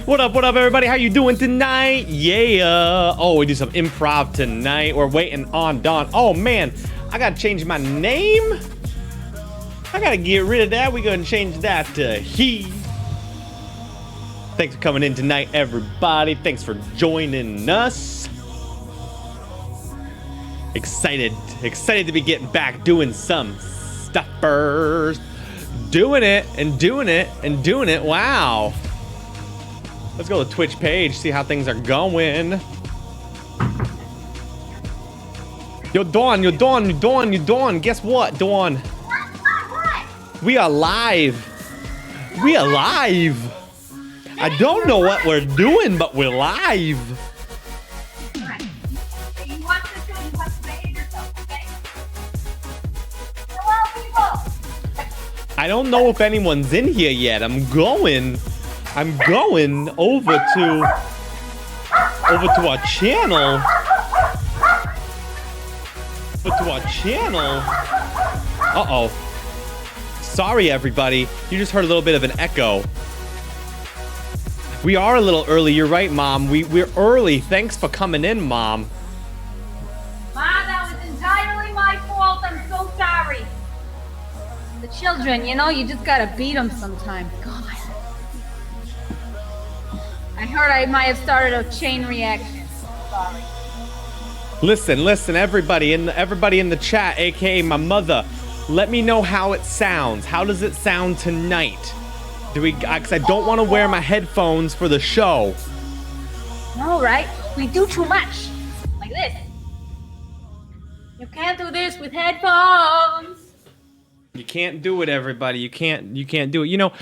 What up, everybody? How you doing tonight? Yeah. Oh, we do some improv tonight. We're waiting on Dawn. Oh, man. I gotta change my name. I gotta get rid of that. We're gonna change that to he. Thanks for coming in tonight, everybody. Thanks for joining us. Excited to be getting back doing some stuffers. Doing it. Wow. Let's go to the Twitch page, see how things are going. Yo, Dawn. Guess what, Dawn? What? We are live. I don't know what we're doing, but we're live. You watch the show, you have to behave yourself, okay? Hello, people! I don't know if anyone's in here yet. I'm going over to our channel. Uh-oh. Sorry, everybody. You just heard a little bit of an echo. We are a little early. You're right, Mom. We're early. Thanks for coming in, Mom. Ma, that was entirely my fault. I'm so sorry. The children, you just gotta beat them sometimes. God. I heard I might have started a chain reaction. Sorry. Listen, everybody in the chat, aka my mother. Let me know how it sounds. How does it sound tonight? Because I don't want to wear my headphones for the show. No, right? We do too much. Like this. You can't do this with headphones. You can't do it, everybody. You can't do it.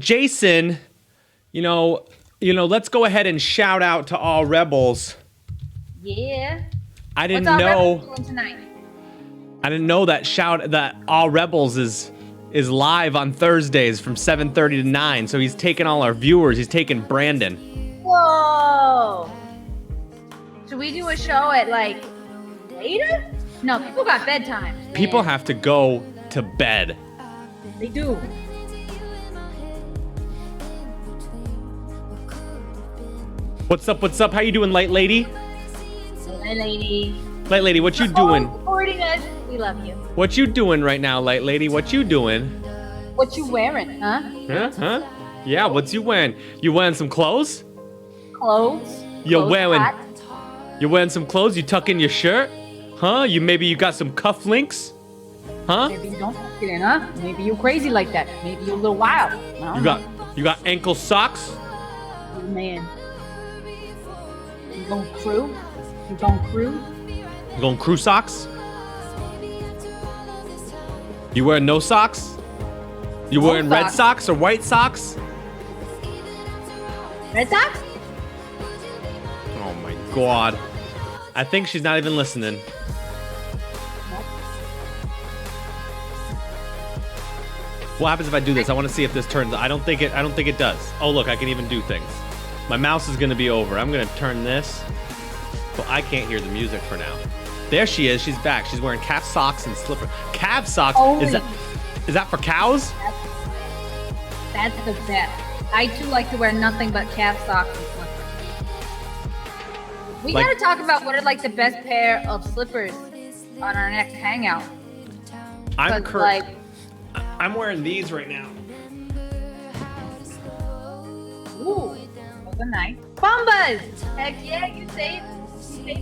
Jason, let's go ahead and shout out to all rebels. Yeah. I didn't What's all know rebels doing tonight? I didn't know that all rebels is live on Thursdays from 7:30 to 9. So he's taking all our viewers. He's taking Brandon. Whoa. Should we do a show at later? No, people got bedtime. People have to go to bed. They do. What's up? How you doing, Light Lady? Hey, lady. Light Lady, what you doing? Supporting us. We love you. What you doing right now, Light Lady? What you doing? What you wearing, huh? Huh? Yeah, what's you wearing? You wearing some clothes? Clothes. You're wearing hot. some clothes? You tuck in your shirt? Huh? Maybe you got some cufflinks? Huh? Maybe you don't tuck it in, huh? Maybe you crazy like that. Maybe you're a little wild. You got ankle socks? Oh, man. You going crew? You going crew? You going crew socks? You wearing no socks? You wearing red socks or white socks? Red socks? Oh my God. I think she's not even listening. What happens if I do this? I want to see if this turns. I don't think it does. Oh, look, I can even do things. My mouse is going to be over. I'm going to turn this. But I can't hear the music for now. There she is. She's back. She's wearing calf socks and slippers. Calf socks? Is that for cows? That's the best. I too like to wear nothing but calf socks and slippers. We gotta talk about what are the best pair of slippers on our next hangout. I'm wearing these right now. Ooh, those are nice. Bombas! Heck yeah, you saved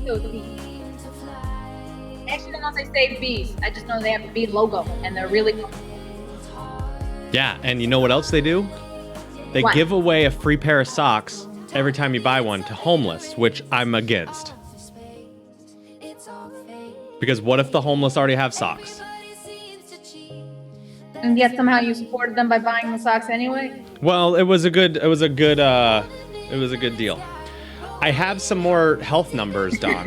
those bees. Actually, I don't know if they say bees. I just know they have a bee logo, and they're really cool. Yeah, and you know what else they do? They give away a free pair of socks every time you buy one to homeless, which I'm against. Because what if the homeless already have socks? And yet somehow you supported them by buying the socks anyway? Well, it was a good deal. I have some more health numbers, Don.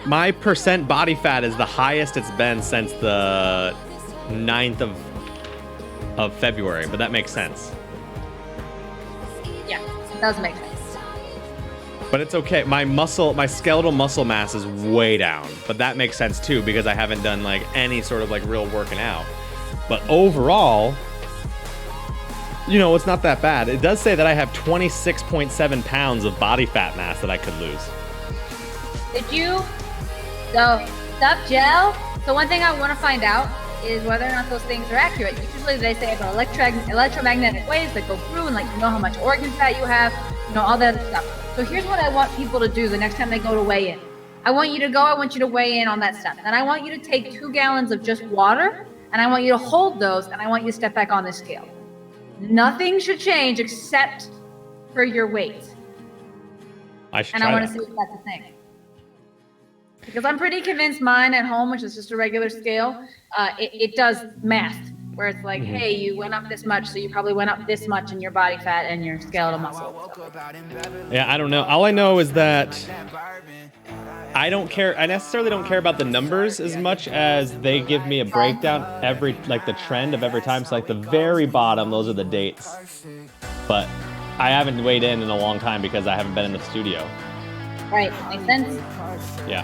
My percent body fat is the highest it's been since the 9th of February, but that makes sense. Yeah, it does make sense. But it's okay. My skeletal muscle mass is way down. But that makes sense too because I haven't done like any sort of like real working out. But overall, you know, it's not that bad. It does say that I have 26.7 pounds of body fat mass that I could lose. Did you? So, stuff gel. So one thing I want to find out is whether or not those things are accurate. Usually they say about electromagnetic waves that go through and like you know how much organ fat you have, you know, all that other stuff. So here's what I want people to do the next time they go to weigh in. I want you to weigh in on that stuff. And I want you to take 2 gallons of just water and I want you to hold those and I want you to step back on the scale. Nothing should change except for your weight. I should and I want to see if that's a thing. Because I'm pretty convinced mine at home, which is just a regular scale, it does math, where it's like, hey, you went up this much, so you probably went up this much in your body fat and your skeletal muscle. Yeah, I don't know. All I know is that I don't care. I necessarily don't care about the numbers as much as they give me a breakdown every, like the trend of every time. So like the very bottom, those are the dates. But I haven't weighed in a long time because I haven't been in the studio. Right, makes sense. Yeah.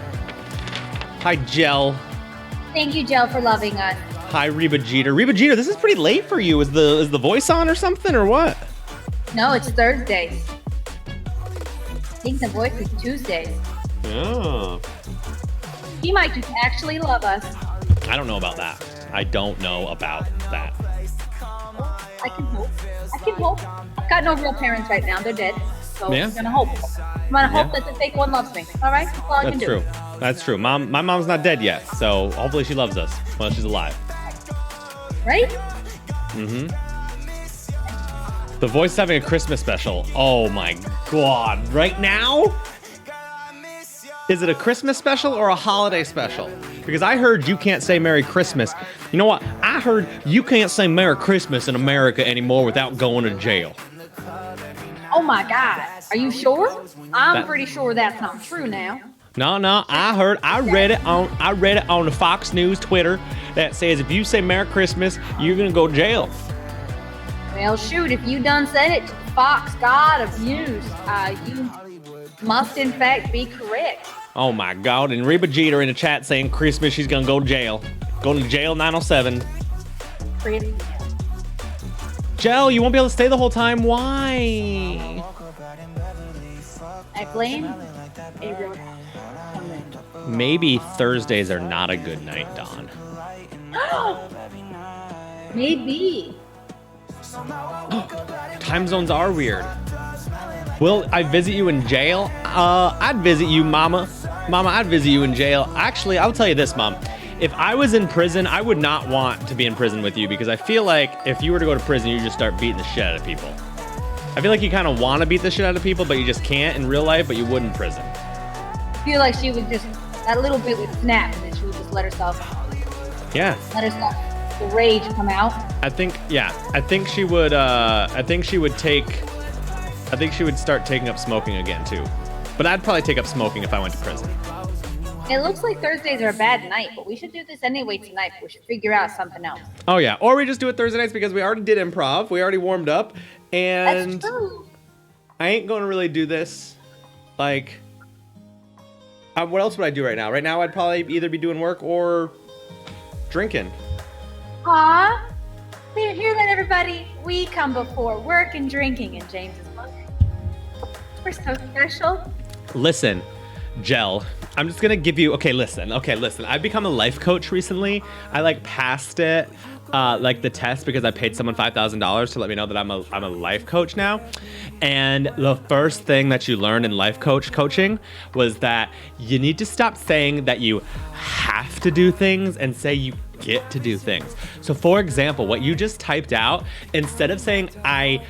Hi, Gel. Thank you, Gel, for loving us. Hi, Reba Jeter. Reba Jeter, this is pretty late for you. Is the voice on or something or what? No, it's Thursdays. I think the voice is Tuesdays. Oh. He might just actually love us. I don't know about that. I don't know about that. I can hope. I've got no real parents right now. They're dead. So Yeah. I'm gonna hope. I'm gonna hope that the fake one loves me. All right? That's all I can That's do. true. That's true. My mom's not dead yet, so hopefully she loves us while she's alive. Right? Mm-hmm. The Voice is having a Christmas special. Oh my God. Right now? Is it a Christmas special or a holiday special? Because I heard you can't say Merry Christmas. You know what? I heard you can't say Merry Christmas in America anymore without going to jail. Oh my God. Are you sure? I'm pretty sure that's not true now. No, I read it on the Fox News Twitter that says if you say Merry Christmas, you're gonna go to jail. Well, shoot, if you done said it to the Fox God of News, you must in fact be correct. Oh my God, and Reba Jeter in the chat saying Christmas she's gonna go to jail. Going to jail 907. Pretty. Jel, you won't be able to stay the whole time. Why? I blame a roadhouse. Maybe Thursdays are not a good night, Dawn. Maybe. Time zones are weird. Will I visit you in jail? I'd visit you, Mama. Mama, I'd visit you in jail. Actually, I'll tell you this, Mom. If I was in prison, I would not want to be in prison with you because I feel like if you were to go to prison, you just start beating the shit out of people. I feel like you kind of want to beat the shit out of people, but you just can't in real life, but you would in prison. I feel like she would just, that little bit would snap and then she would just let herself the rage come out. I think she would start taking up smoking again too. But I'd probably take up smoking if I went to prison. It looks like Thursdays are a bad night, but we should do this anyway tonight. We should figure out something else. Oh yeah, or we just do it Thursday nights because we already did improv. We already warmed up, and That's true. I ain't gonna really do this. Like, what else would I do right now? Right now, I'd probably either be doing work or drinking. Aw, hear that, everybody? We come before work and drinking in James's book. We're so special. Listen, Gel, I'm just gonna give you, listen. I've become a life coach recently. I passed it, the test because I paid someone $5,000 to let me know that I'm a life coach now. And the first thing that you learn in life coaching was that you need to stop saying that you have to do things and say you get to do things. So for example, what you just typed out, instead of saying I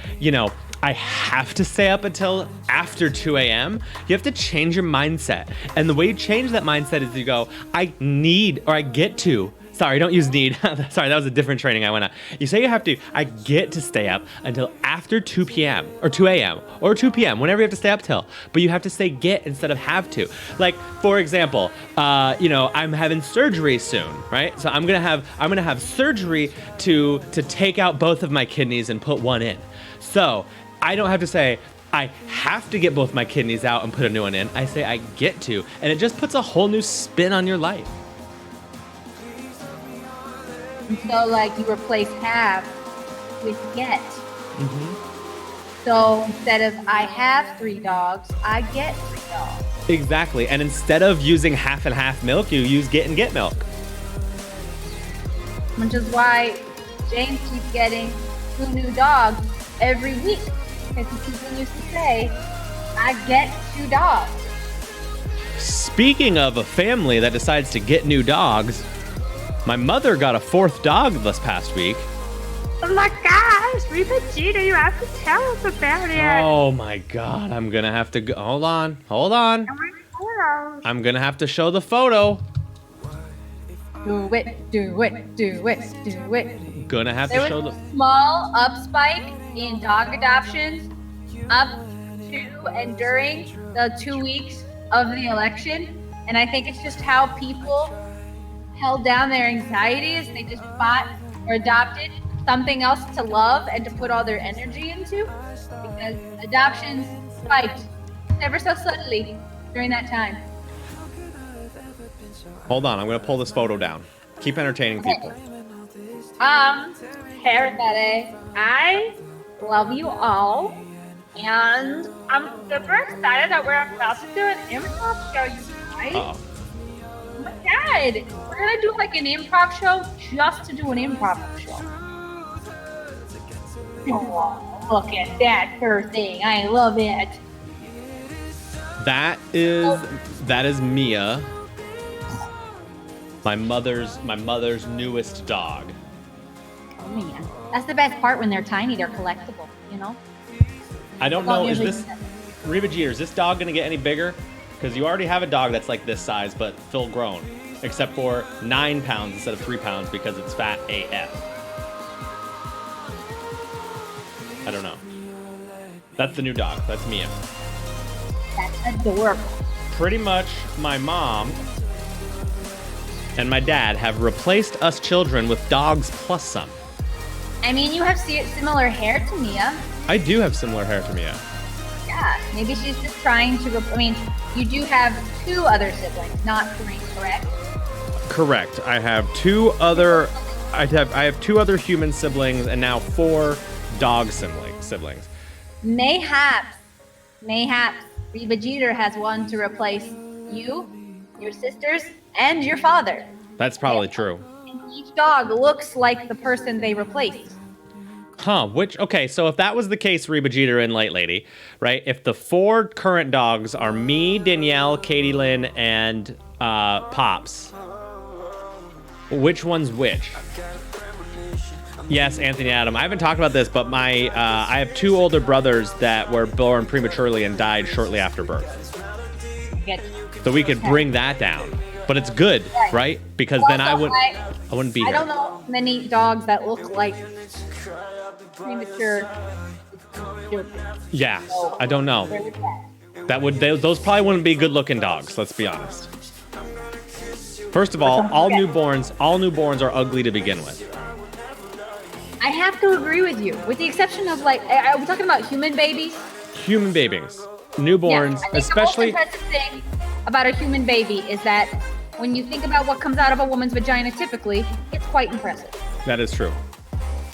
have to stay up until after 2 a.m., you have to change your mindset. And the way you change that mindset is you go, I need, or I get to. Sorry, don't use need. Sorry, that was a different training I went on. You say you have to, I get to stay up until after 2 p.m. or 2 a.m. or 2 p.m., whenever you have to stay up till. But you have to say get instead of have to. Like, for example, I'm having surgery soon, right? So I'm gonna have surgery to take out both of my kidneys and put one in. So I don't have to say, I have to get both my kidneys out and put a new one in. I say I get to, and it just puts a whole new spin on your life. And so like you replace have with get. Mm-hmm. So instead of I have 3 dogs, I get 3 dogs. Exactly. And instead of using half and half milk, you use get and get milk. Which is why James keeps getting 2 new dogs every week. Because he continues to say, I get 2 dogs. Speaking of a family that decides to get new dogs, my mother got a 4th dog this past week. Oh my gosh, Reba Jeter, you have to tell us about it. Oh my God, I'm gonna have to go. Hold on. I'm gonna have to show the photo. Do it. Gonna have There to show was the. a small up spike in dog adoptions up to and during the 2 weeks of the election. And I think it's just how people held down their anxieties. They just fought or adopted something else to love and to put all their energy into, because adoptions spiked ever so suddenly during that time. Hold on, I'm gonna pull this photo down. Keep entertaining people. Hey everybody, I love you all, and I'm super excited that we're about to do an improv show, you guys. Uh-oh. Oh my God, we're gonna do like an improv show just to do an improv show. Oh, look at that fur thing, I love it. That is Mia, my mother's newest dog. Oh man, that's the best part. When they're tiny, they're collectible, you know? I don't know, is this, Reba Jeter, is this dog gonna get any bigger? Because you already have a dog that's like this size, but full grown, except for 9 pounds instead of 3 pounds because it's fat AF. I don't know. That's the new dog. That's Mia. That's adorable. Pretty much my mom and my dad have replaced us children with dogs plus some. I mean, you have similar hair to Mia. I do have similar hair to Mia. Yeah, maybe she's just trying to. I mean, you do have 2 other siblings, not 3, correct? Correct. I have 2 other. I have 2 other human siblings and now 4 dog siblings. Mayhaps, Reba Jeter has one to replace you, your sisters, and your father. That's probably true. And each dog looks like the person they replaced. Huh, okay, so if that was the case, Reba Jeter and Light Lady, right? If the 4 current dogs are me, Danielle, Katie Lynn, and Pops, which one's which? Yes, Anthony Adam. I haven't talked about this, but I have 2 older brothers that were born prematurely and died shortly after birth. So we could bring that down. But it's good, right? Because then I wouldn't be here. I don't know many dogs that look like premature children. Yeah, I don't know. Those probably wouldn't be good-looking dogs. Let's be honest. First of all newborns are ugly to begin with. I have to agree with you, with the exception of are we talking about human babies? Human babies, newborns, I think especially. The most impressive thing about a human baby is that when you think about what comes out of a woman's vagina, typically, it's quite impressive. That is true.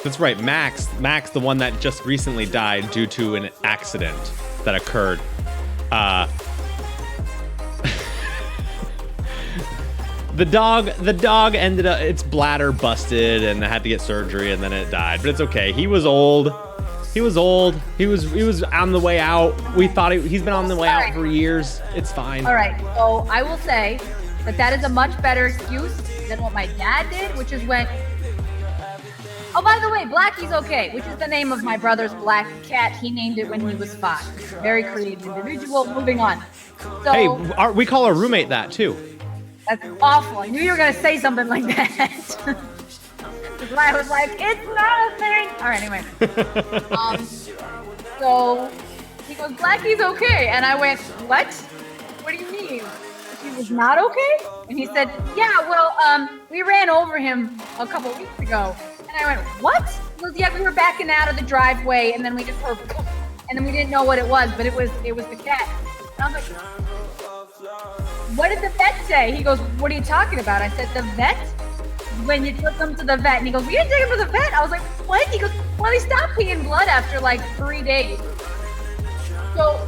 That's right, Max, the one that just recently died due to an accident that occurred. The dog ended up, its bladder busted and had to get surgery and then it died. But it's okay. He was old. He was on the way out. We thought he's been on the way out for years. It's fine. All right. So I will say that is a much better excuse than what my dad did, which is when. Oh, by the way, Blackie's okay, which is the name of my brother's black cat. He named it when he was 5. Very creative individual. Moving on. So, hey, we call our roommate that too. That's awful. I knew you were going to say something like that. That's why I was like, it's not a thing. All right, anyway. So he goes, Blackie's okay. And I went, what? What do you mean? He was not okay? And he said, yeah, well, we ran over him a couple weeks ago. And I went, what? He goes, yeah, we were backing out of the driveway and then we just heard, and then we didn't know what it was, but it was the cat. And I was like, what did the vet say? He goes, what are you talking about? I said, the vet when you took him to the vet, and he goes, "We didn't take him to the vet." I was like, "What?" He goes, "Well, he stopped peeing blood after like 3 days." So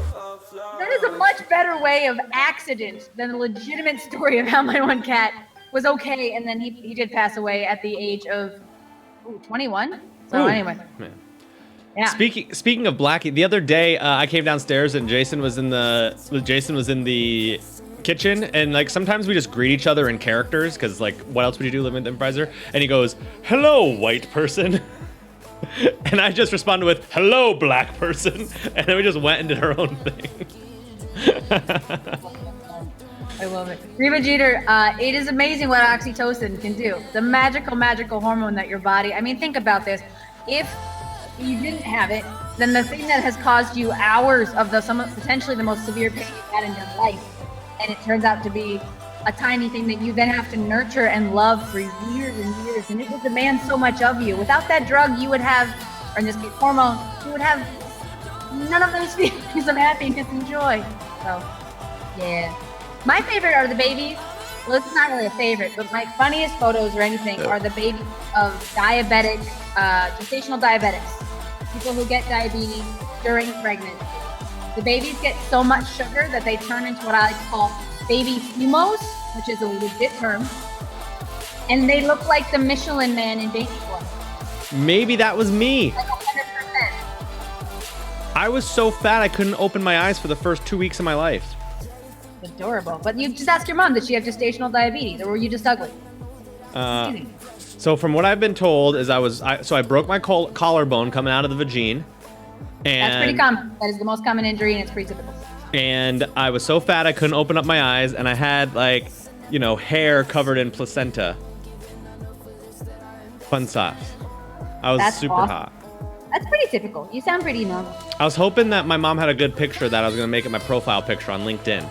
that is a much better way of accident than the legitimate story of how my one cat was okay, and then he did pass away at the age of 21. So anyway. Man. Yeah. Speaking of Blackie, the other day I came downstairs and Jason was in the kitchen, and like sometimes we just greet each other in characters because like what else would you do living with the improviser? And he goes, "Hello, white person," and I just responded with, "Hello, black person," and then we just went and did our own thing. I love it. Reba Jeter, it is amazing what oxytocin can do. The magical hormone that your body, I mean, think about this. If you didn't have it, then the thing that has caused you hours of potentially the most severe pain you've had in your life, and it turns out to be a tiny thing that you then have to nurture and love for years and years, and it will demand so much of you. Without that drug, you would have, or in this case, hormone, you would have none of those feelings of happiness and joy. So, yeah. My favorite are the babies. Well, it's not really a favorite, but my funniest photos or anything are the babies of diabetic, gestational diabetics. People who get diabetes during pregnancy. The babies get so much sugar that they turn into what I like to call baby fumos, which is a legit term. And they look like the Michelin Man in baby form. Maybe that was me. Like 100%. I was so fat I couldn't open my eyes for the first 2 weeks of my life. Adorable. But you just ask your mom, did she have gestational diabetes, or were you just ugly? So from what I've been told is I broke my collarbone coming out of the vagine. And that's pretty common. That is the most common injury, and it's pretty typical. And I was so fat I couldn't open up my eyes, and I had like, hair covered in placenta. Fun stuff. I was That's super awesome. hot. That's pretty typical. You sound pretty normal. I was hoping that my mom had a good picture that I was gonna make it my profile picture on LinkedIn.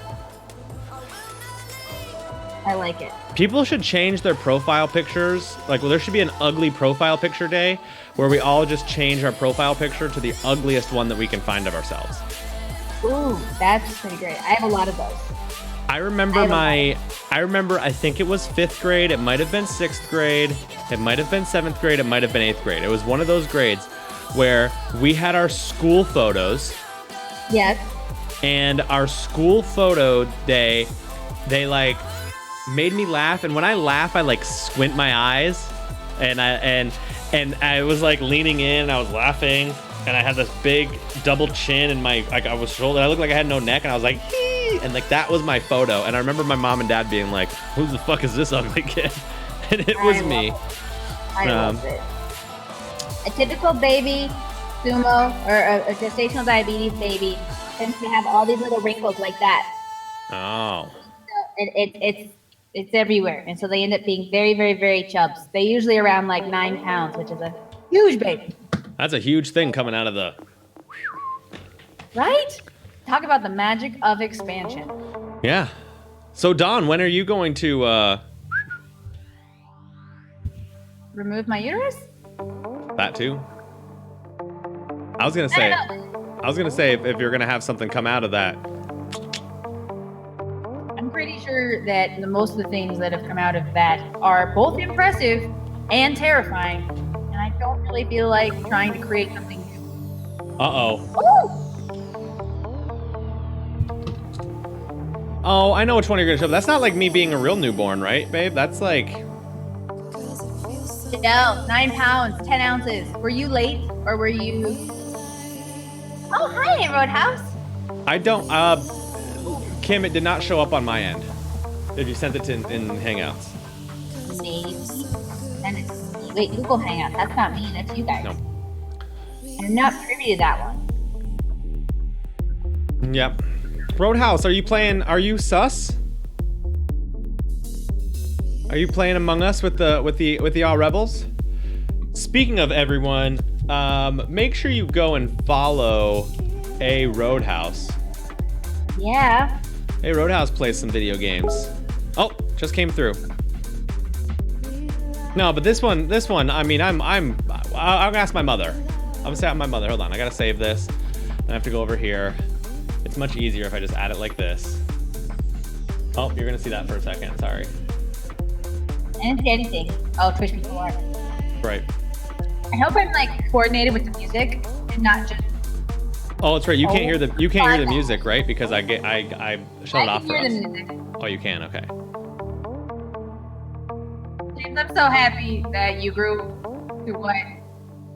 I like it. People should change their profile pictures. Like, well, there should be an ugly profile picture day where we all just change our profile picture to the ugliest one that we can find of ourselves. Ooh, that's pretty great. I have a lot of those. I remember I think it was 5th grade. It might have been 6th grade. It might have been 7th grade. It might have been 8th grade. It was one of those grades where we had our school photos. Yes. And our school photo day, they like made me laugh, and when I laugh I like squint my eyes, and I was like leaning in, I was laughing, and I had this big double chin, and I was shoulder, I looked like I had no neck, and I was like, hee! And like that was my photo, and I remember my mom and dad being like, who the fuck is this ugly kid? And it was me. I love it. A typical baby sumo or a gestational diabetes baby tends to have all these little wrinkles like that. Oh. So it's everywhere, and so they end up being very, very, very chubs. They usually around like 9 pounds, which is a huge baby. That's a huge thing coming out of the... Right? Talk about the magic of expansion. Yeah. So Dawn, when are you going to remove my uterus? That too? I was gonna say if you're gonna have something come out of that. I'm pretty sure that most of the things that have come out of that are both impressive and terrifying, and I don't really feel like trying to create something new. Uh-oh. Oh, I know which one you're gonna show. That's not like me being a real newborn, right, babe? That's like... No, 9 pounds, 10 ounces. Were you late, or were you... Oh, hi, Roadhouse. I don't, Kim, it did not show up on my end. If you sent it in Hangouts. Maybe. Send it to me. Wait, Google Hangout. That's not me. That's you guys. No. I'm not privy to that one. Yep. Roadhouse, are you sus? Are you playing Among Us with the all rebels? Speaking of everyone, make sure you go and follow a Roadhouse. Yeah. Hey, Roadhouse plays some video games. Oh, just came through. No, but this one, I mean, I'll ask my mother. I'm gonna say my mother. Hold on, I gotta save this. I have to go over here. It's much easier if I just add it like this. Oh, you're gonna see that for a second. Sorry. didn't say anything. Oh, Twitch before. Right. I hope I'm like coordinated with the music and not just. Oh, that's right. You can't hear the music, right? Because I shut it off for us. Music. Oh, you can. Okay. James, I'm so happy that you grew to what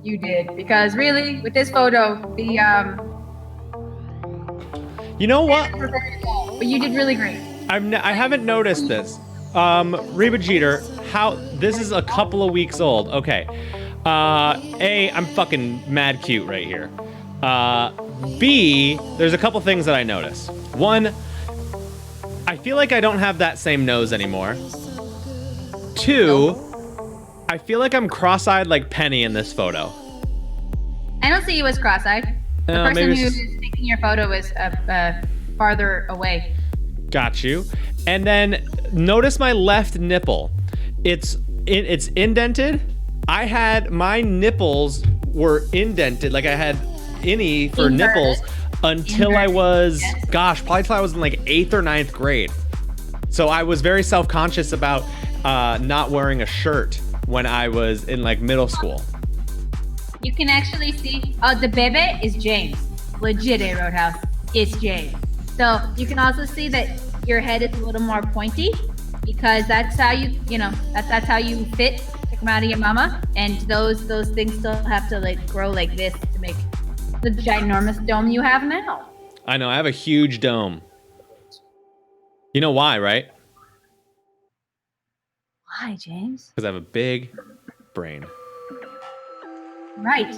you did because really, with this photo, the You know what? But you did really great. I haven't noticed this. Reba Jeter, this is a couple of weeks old. Okay. I'm fucking mad cute right here. B, there's a couple things that I notice. One, I feel like I don't have that same nose anymore. Two, I feel like I'm cross-eyed like Penny in this photo. I don't see you as cross-eyed. The person who was taking your photo was farther away. Got you. And then notice my left nipple. It's indented. My nipples were indented. Like I had innie for nipples until I was, probably till I was in like 8th or 9th grade. So I was very self-conscious about not wearing a shirt when I was in like middle school. You can actually see, the bebe is James. Legit, Roadhouse. It's James. So you can also see that your head is a little more pointy because that's how that's how you fit to come out of your mama. And those things still have to like grow like this to make the ginormous dome you have now. I know, I have a huge dome. You know why, right? Why, James? Because I have a big brain. Right.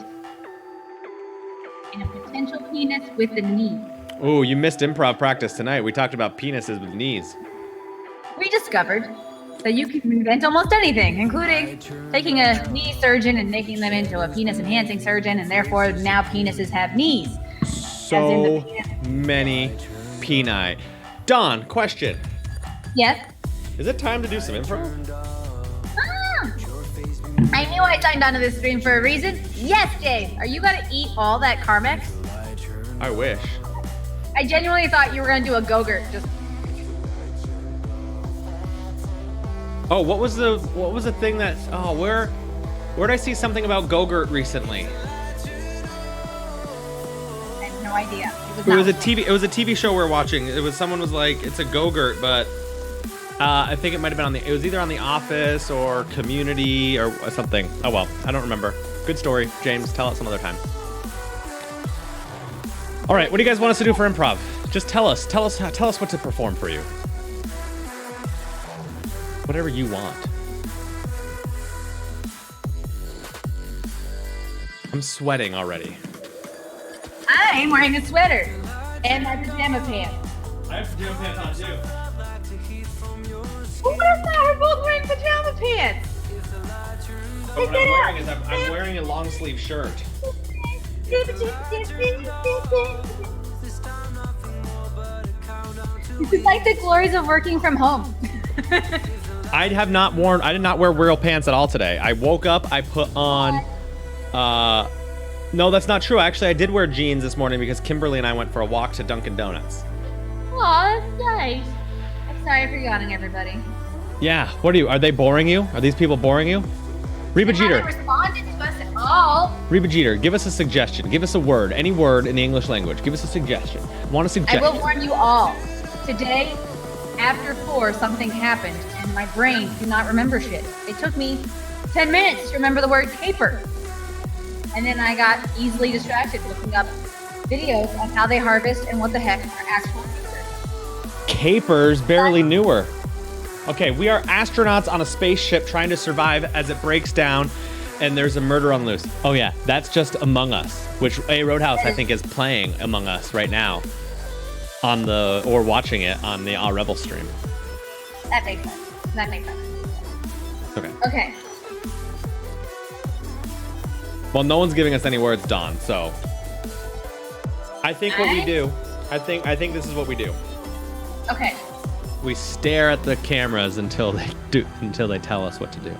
And a potential penis with a knee. Oh, you missed improv practice tonight. We talked about penises with knees. We discovered that you can invent almost anything, including taking a knee surgeon and making them into a penis-enhancing surgeon, and therefore now penises have knees. So many peni. Dawn, question. Yes? Is it time to do some improv? I knew I signed onto this stream for a reason. Yes, James. Are you gonna eat all that Carmex? I wish. I genuinely thought you were gonna do a Go-Gurt. Just. Oh, what was the thing that? Oh, where'd I see something about Go-Gurt recently? I have no idea. It was a TV show we were watching. Someone was like, it's a Go-Gurt, but I think it might have been it was either on The Office or Community or something. Oh well, I don't remember. Good story, James. Tell it some other time. All right, what do you guys want us to do for improv? Just tell us what to perform for you. Whatever you want. I'm sweating already. I'm wearing a sweater and my pajama pants. I have pajama pants on too. What is that? We're both wearing pajama pants. I'm wearing a long sleeve shirt. It's like the glories of working from home. I did not wear real pants at all today. I woke up, I put on, no, that's not true. Actually, I did wear jeans this morning because Kimberly and I went for a walk to Dunkin' Donuts. Aw, that's nice. I'm sorry for yawning, everybody. Yeah, are they boring you? Are these people boring you? Reba Jeter. They haven't responded to us at all. Reba Jeter, give us a suggestion. Give us a word, any word in the English language. Give us a suggestion. Want a suggestion? I will warn you all. Today, after 4, something happened, and my brain did not remember shit. It took me 10 minutes to remember the word caper. And then I got easily distracted looking up videos on how they harvest and what the heck are actual capers. Capers barely newer. Okay, we are astronauts on a spaceship trying to survive as it breaks down and there's a murder on the loose. Oh yeah, that's just Among Us, which A Roadhouse I think is playing Among Us right now or watching it on the Rebel stream. That makes sense. Okay. Okay. Well, no one's giving us any words, Dawn, so I think what we do, I think this is what we do. Okay. We stare at the cameras until they tell us what to do.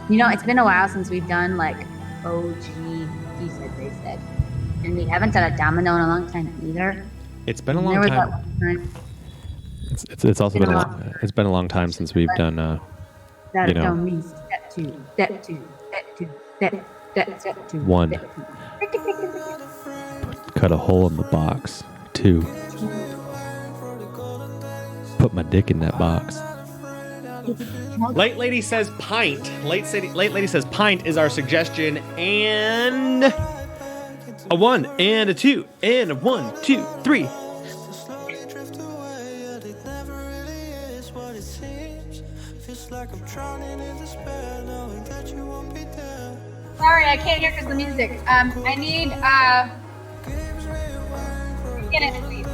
You know, it's been a while since we've done like OG, he said, they said. And we haven't done a domino in a long time either. It's been a long time. It's also been a long time since we've done That You know. don't mean step two, step two, step two, step two. One. Step two. Cut a hole in the box. 2. Put my dick in that box. Late Lady says pint. Late Lady says pint is our suggestion. And a 1 and a 2 and a 1, 2, 3. Sorry, I can't hear because the music. I need get it, please.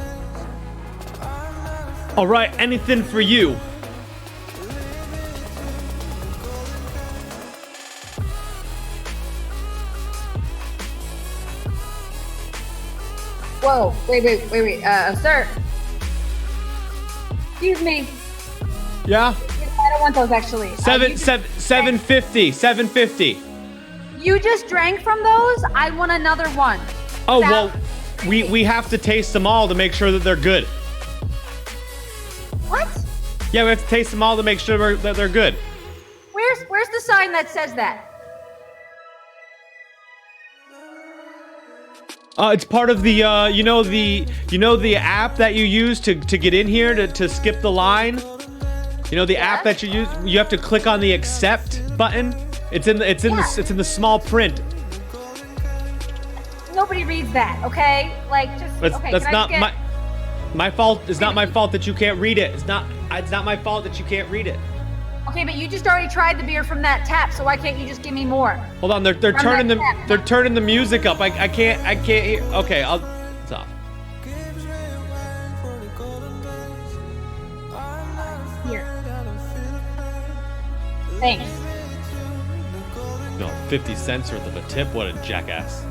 All right, anything for you. Whoa, wait, sir. Excuse me. Yeah. I don't want those actually. 750. 750. You just drank from those? I want another one. Oh, well, we have to taste them all to make sure that they're good. What? Yeah, we have to taste them all to make sure that they're good. Where's the sign that says that? It's part of the you know the app that you use to get in here to skip the line. You know the app that you use. You have to click on the accept button. It's in the small print. Nobody reads that, okay? Like just okay. That's not my fault. It's not my fault that you can't read it. It's not my fault that you can't read it. Okay, but you just already tried the beer from that tap, so why can't you just give me more? Hold on, they're turning the music up. I can't hear. Okay, it's off. Here. Thanks. No, 50 cents worth of a tip. What a jackass.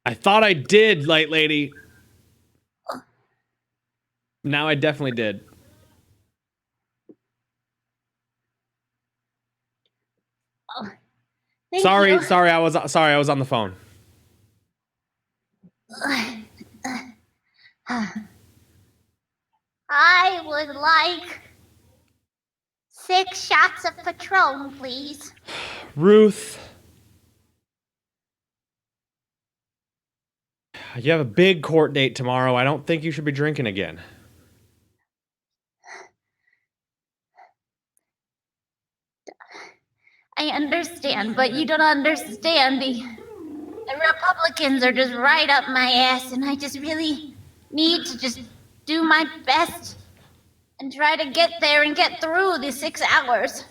I thought I did, Light Lady. Now I definitely did. Oh, Sorry, I was on the phone. I would like 6 shots of Patron, please. Ruth, you have a big court date tomorrow. I don't think you should be drinking again. I understand, but you don't understand. The Republicans are just right up my ass, and I just really need to just do my best and try to get there and get through the 6 hours.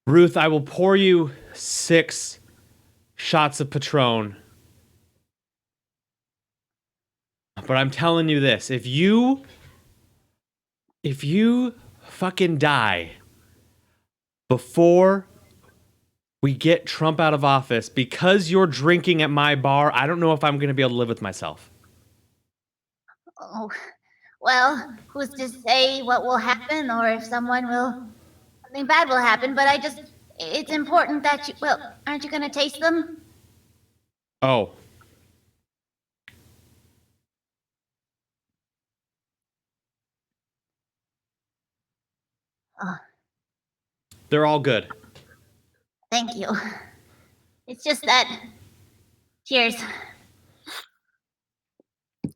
Ruth, I will pour you 6 shots of Patron. But I'm telling you this, if you fucking die before we get Trump out of office because you're drinking at my bar, I don't know if I'm going to be able to live with myself. Oh, well, who's to say what will happen or if something bad will happen, but it's important that aren't you going to taste them? Oh. They're all good. Thank you. It's just that... Cheers.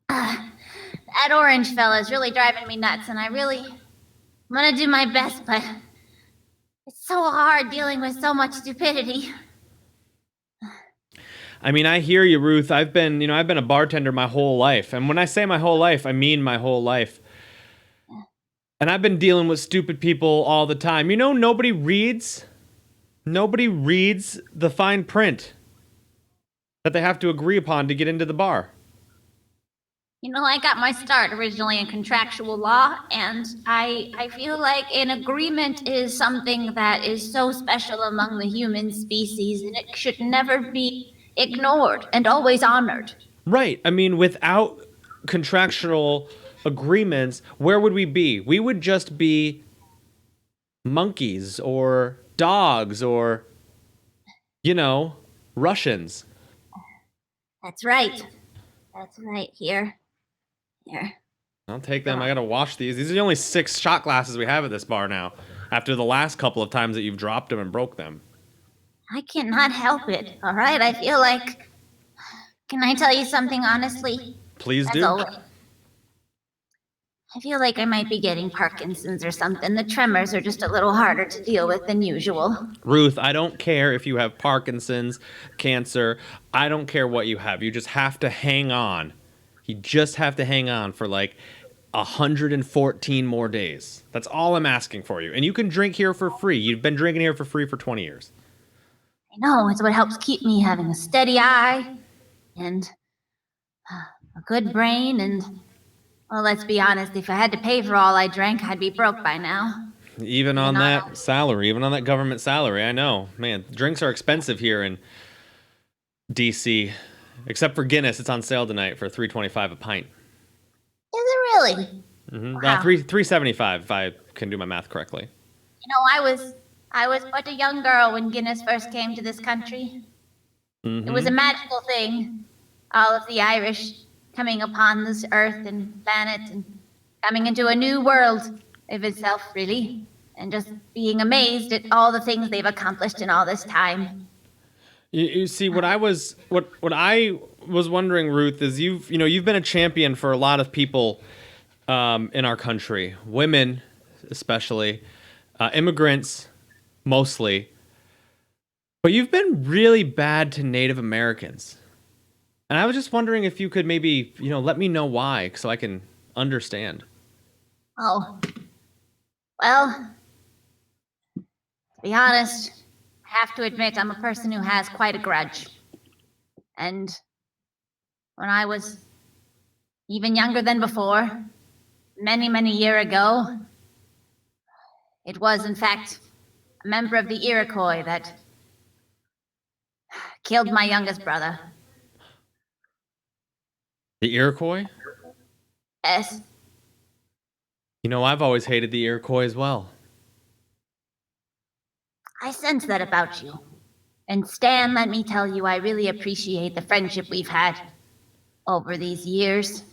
That orange fella's really driving me nuts, and I'm gonna do my best, but it's so hard dealing with so much stupidity. I mean, I hear you, Ruth. I've been a bartender my whole life. And when I say my whole life, I mean my whole life. And I've been dealing with stupid people all the time. You know, nobody reads Nobody reads the fine print that they have to agree upon to get into the bar. You know, I got my start originally in contractual law, and I feel like an agreement is something that is so special among the human species, and it should never be ignored and always honored. Right. I mean, without contractual agreements, where would we be? We would just be monkeys or dogs or, Russians. That's right. That's right. Here. I'll take them. I gotta wash these. These are the only 6 shot glasses we have at this bar now, after the last couple of times that you've dropped them and broke them. I cannot help it, all right? I feel like... Can I tell you something honestly? Please As do. always. I feel like I might be getting Parkinson's or something. The tremors are just a little harder to deal with than usual. Ruth, I don't care if you have Parkinson's, cancer. I don't care what you have. You just have to hang on. You just have to hang on for like 114 more days. That's all I'm asking for you. And you can drink here for free. You've been drinking here for free for 20 years. I know, it's what helps keep me having a steady eye and a good brain and, well, let's be honest, if I had to pay for all I drank, I'd be broke by now. Even on that salary, even on that government salary, I know. Man, drinks are expensive here in DC. Except for Guinness, it's on sale tonight for $3.25 a pint. Is it really? Mm-hmm. Wow. $3.75 if I can do my math correctly. You know, I was but a young girl when Guinness first came to this country. Mm-hmm. It was a magical thing. All of the Irish coming upon this earth and planet and coming into a new world of itself, really. And just being amazed at all the things they've accomplished in all this time. You see, what I was wondering, Ruth, is you've been a champion for a lot of people in our country, women especially, immigrants mostly, but you've been really bad to Native Americans, and I was just wondering if you could maybe let me know why, so I can understand. Oh, well, to be honest, I have to admit I'm a person who has quite a grudge. And when I was even younger than before, many, many years ago, it was, in fact, a member of the Iroquois that killed my youngest brother. The Iroquois? Yes. I've always hated the Iroquois as well. I sense that about you. And Stan, let me tell you, I really appreciate the friendship we've had over these years.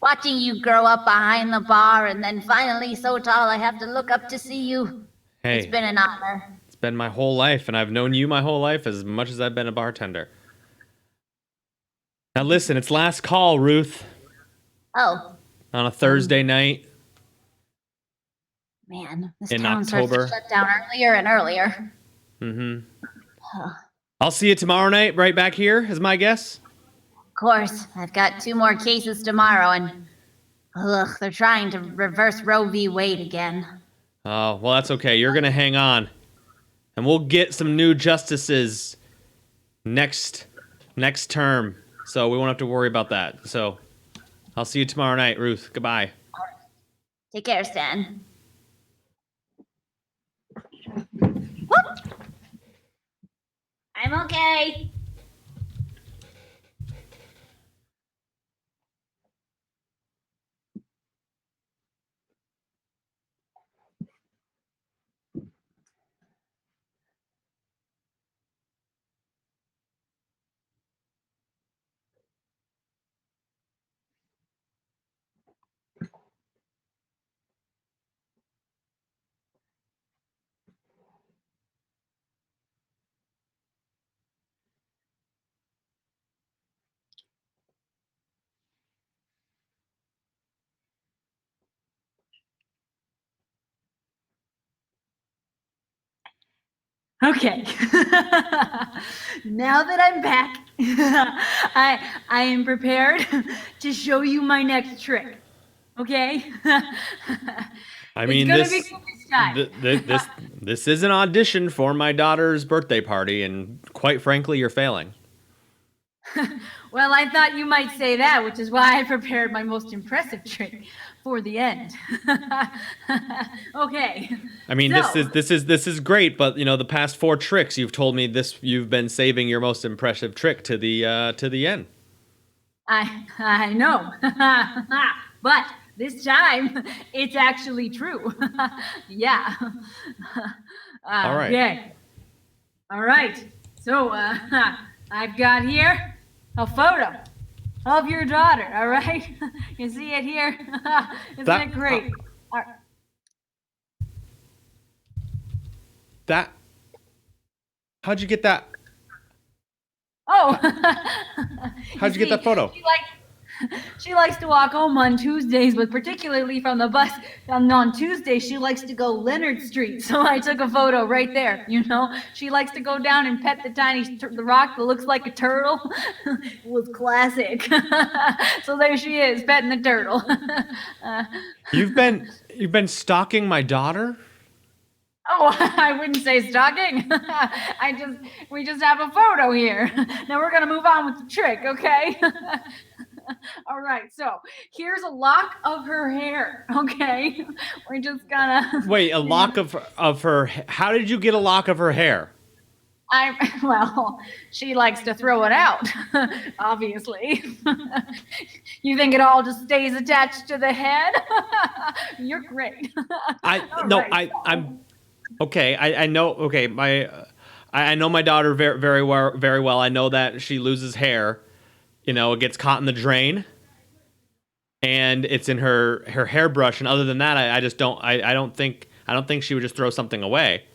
Watching you grow up behind the bar and then finally so tall I have to look up to see you. Hey, it's been an honor. It's been my whole life, and I've known you my whole life as much as I've been a bartender. Now listen, it's last call, Ruth. Oh. On a Thursday night. Man, this in town starts October. to shut down earlier and earlier. Mm-hmm. I'll see you tomorrow night right back here, is my guess. Of course, I've got 2 more cases tomorrow, and they're trying to reverse Roe v. Wade again. Oh, well, that's okay. You're going to hang on. And we'll get some new justices next term, so we won't have to worry about that. So I'll see you tomorrow night, Ruth. Goodbye. Take care, Stan. Whoop. I'm okay. Okay. Now that I'm back, I am prepared to show you my next trick. Okay? I mean, it's gonna this be cool this time. This is an audition for my daughter's birthday party, and quite frankly, you're failing. Well, I thought you might say that, which is why I prepared my most impressive trick for the end. Okay. I mean, so, this is great, but you know, the past 4 tricks you've told me you've been saving your most impressive trick to the end. I know, but this time it's actually true. Yeah. All right. Okay. All right. So I've got here a photo of your daughter. All right. You see it here? Isn't it great? How'd you get that? Oh. How'd you get that photo? She likes to walk home on Tuesdays, but particularly from the bus on Tuesday, she likes to go Leonard Street. So I took a photo right there. You know, she likes to go down and pet the rock that looks like a turtle. It was classic. So there she is, petting the turtle. You've been stalking my daughter? Oh, I wouldn't say stalking. We just have a photo here. Now we're gonna move on with the trick, okay? All right, so here's a lock of her hair, okay? We're just gonna... Wait, a lock of her... How did you get a lock of her hair? Well, she likes to throw it out, obviously. You think it all just stays attached to the head? You're great. I'm... Okay, I know... Okay, I know my daughter very well. I know that she loses hair. You know, it gets caught in the drain, and it's in her hairbrush. And other than that, I just don't. I don't think she would just throw something away.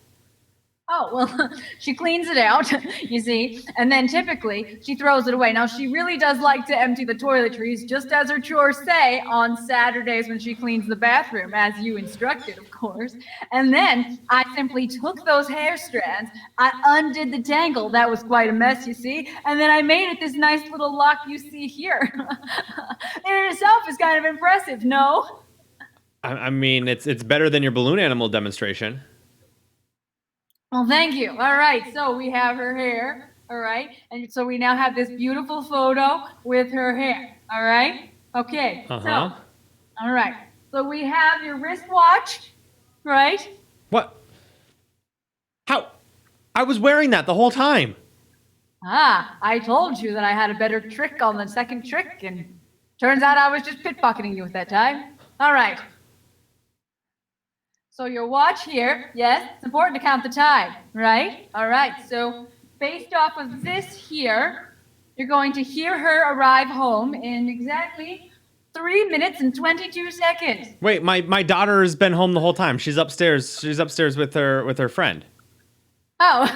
Oh, well, she cleans it out, you see, and then typically she throws it away. Now, she really does like to empty the toiletries, just as her chores say, on Saturdays when she cleans the bathroom, as you instructed, of course. And then I simply took those hair strands, I undid the tangle. That was quite a mess, you see, and then I made it this nice little lock you see here. In itself is kind of impressive, no? I mean, it's better than your balloon animal demonstration. Well, thank you. All right, so we have her hair, all right? And so we now have this beautiful photo with her hair, all right? Okay, Uh-huh. So, all right. So we have your wristwatch, right? What? How? I was wearing that the whole time. I told you that I had a better trick on the second trick, and turns out I was just pickpocketing you at that time. All right. So your watch here, yes, it's important to count the time, right? All right, so based off of this here, you're going to hear her arrive home in exactly 3 minutes and 22 seconds. Wait, my daughter has been home the whole time. She's upstairs. She's upstairs with her friend. Oh,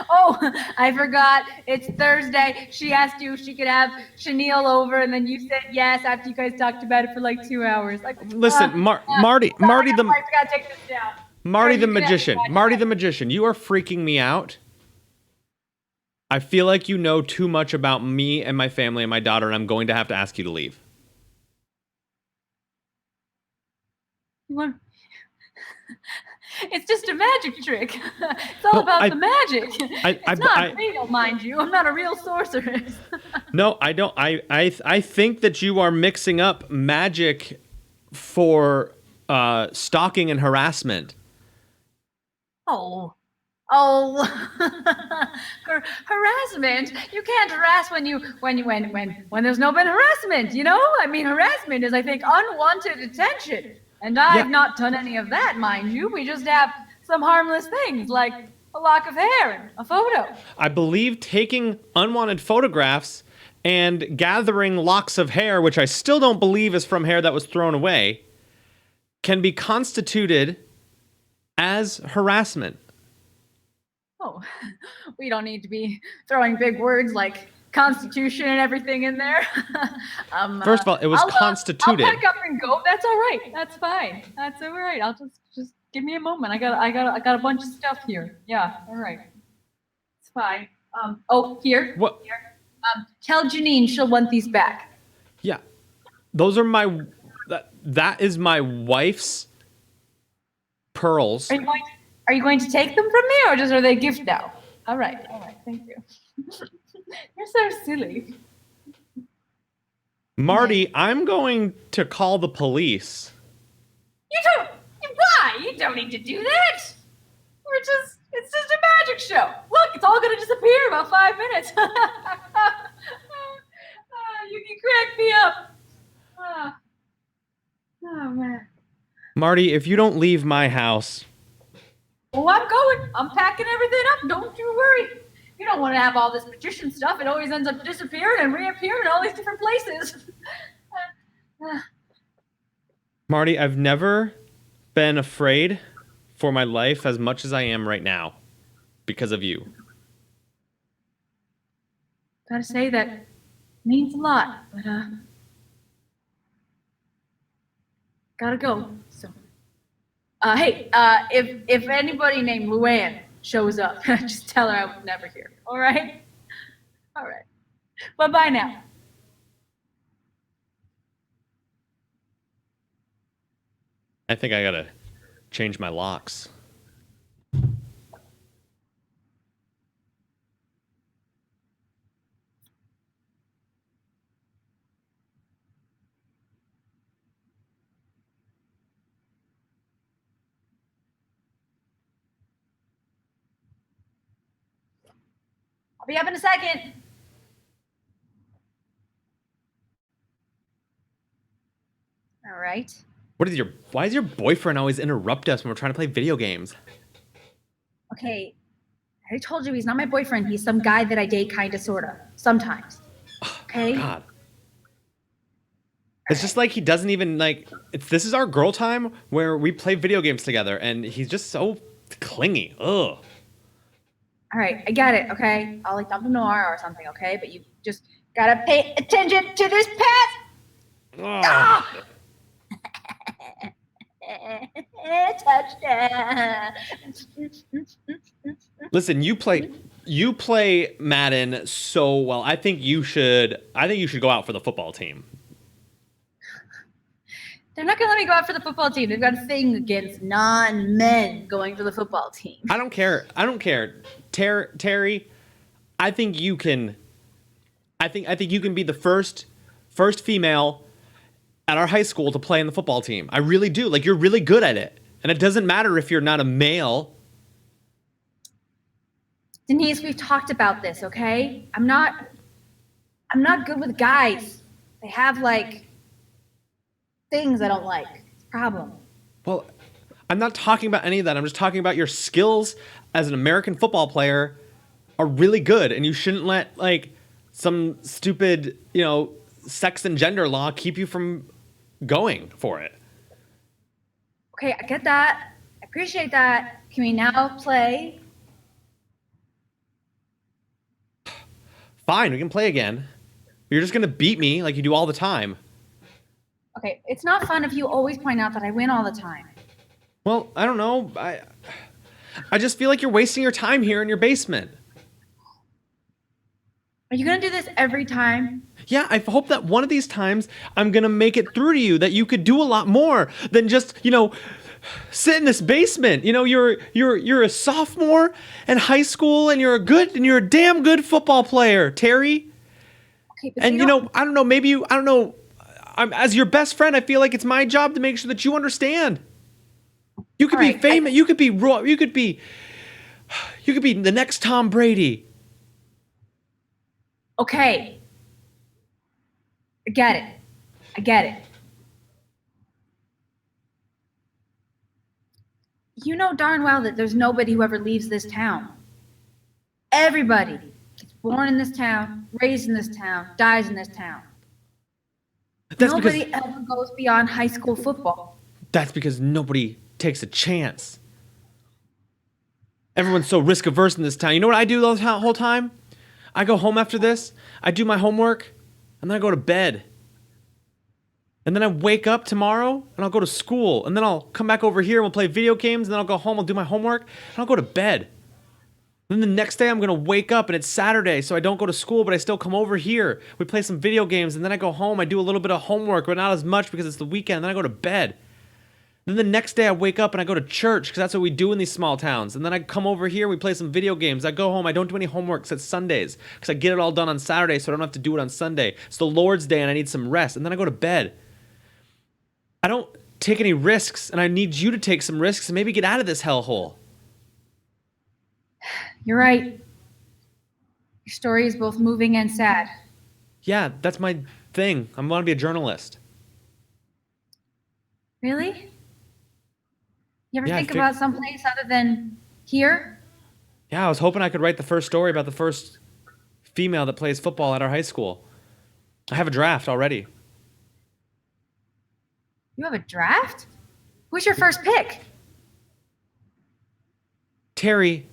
oh, I forgot. It's Thursday. She asked you if she could have Chenille over, and then you said yes after you guys talked about it for like 2 hours. Like, listen, Marty I gotta take this down. Marty the You can magician. have- Marty the magician. You are freaking me out. I feel like you know too much about me and my family and my daughter, and I'm going to have to ask you to leave. You want- It's just a magic trick. It's all about the magic. It's not real, mind you. I'm not a real sorceress. No, I don't. I think that you are mixing up magic for stalking and harassment. Oh, harassment. You can't harass when there's no been harassment. You know, I mean, harassment is, I think, unwanted attention. And I've not done any of that, mind you. We just have some harmless things like a lock of hair and a photo. I believe taking unwanted photographs and gathering locks of hair, which I still don't believe is from hair that was thrown away, can be constituted as harassment. Oh, we don't need to be throwing big words like Constitution and everything in there. First of all, it was constituted. I'll pack up and go. That's all right. That's fine. That's all right. I'll just give me a moment. I got a bunch of stuff here. Yeah. All right. It's fine. Here. What? Here. Tell Janine she'll want these back. Yeah, those are my. That is my wife's pearls. Are you going to take them from me, or just are they a gift now? All right, thank you. You're so silly. Marty, I'm going to call the police. You don't. Why? You don't need to do that. It's just a magic show. Look, it's all gonna disappear in about 5 minutes. You can crack me up. Oh man. Marty, if you don't leave my house. Well, I'm going. I'm packing everything up. Don't you worry. You don't want to have all this magician stuff. It always ends up disappearing and reappearing in all these different places. Marty, I've never been afraid for my life as much as I am right now because of you. Gotta say that means a lot, but gotta go. So, hey, if anybody named Luann shows up, just tell her I was never here. All right? All right. Bye now. I think I gotta change my locks. I'll be up in a second. All right. Why does your boyfriend always interrupt us when we're trying to play video games? Okay. I already told you he's not my boyfriend. He's some guy that I date kinda sorta. Sometimes. Okay? God. It's just like he doesn't even this is our girl time where we play video games together and he's just so clingy. Ugh. All right, I get it, okay? I'll dump a noir or something, okay? But you just gotta pay attention to this pet! Ah! Touchdown! Listen, you play Madden so well. I think you should go out for the football team. They're not gonna let me go out for the football team. They've got a thing against non-men going for the football team. I don't care. Terry, I think you can be the first female at our high school to play in the football team. I really do. You're really good at it. And it doesn't matter if you're not a male. Denise, we've talked about this, okay? I'm not good with guys. They have things I don't like. It's a problem. Well, I'm not talking about any of that. I'm just talking about your skills as an American football player are really good, and you shouldn't let some stupid, sex and gender law keep you from going for it. Okay, I get that. I appreciate that. Can we now play? Fine, we can play again. You're just gonna beat me like you do all the time. Okay, it's not fun if you always point out that I win all the time. Well, I don't know. I just feel like you're wasting your time here in your basement. Are you gonna do this every time? Yeah, I hope that one of these times I'm gonna make it through to you that you could do a lot more than just, sit in this basement. You're a sophomore in high school and you're a damn good football player, Terry. Okay, but And I don't know, as your best friend, I feel like it's my job to make sure that you understand. You could be famous. You could be raw. You could be the next Tom Brady. Okay. I get it. You know darn well that there's nobody who ever leaves this town. Everybody is born in this town, raised in this town, dies in this town. Nobody ever goes beyond high school football. That's because nobody takes a chance. Everyone's so risk averse in this town. You know what I do the whole time? I go home after this, I do my homework, and then I go to bed. And then I wake up tomorrow, and I'll go to school, and then I'll come back over here, and we'll play video games, and then I'll go home, I'll do my homework, and I'll go to bed. Then the next day I'm going to wake up, and it's Saturday, so I don't go to school, but I still come over here. We play some video games, and then I go home, I do a little bit of homework, but not as much because it's the weekend, and then I go to bed. Then the next day I wake up and I go to church because that's what we do in these small towns. And then I come over here, we play some video games. I go home, I don't do any homework except Sundays because I get it all done on Saturday so I don't have to do it on Sunday. It's the Lord's Day and I need some rest. And then I go to bed. I don't take any risks, and I need you to take some risks and maybe get out of this hellhole. You're right. Your story is both moving and sad. Yeah, that's my thing. I want to be a journalist. Really? You ever Yeah, think about someplace other than here? Yeah, I was hoping I could write the first story about the first female that plays football at our high school. I have a draft already. You have a draft? Who's your first pick? Terry,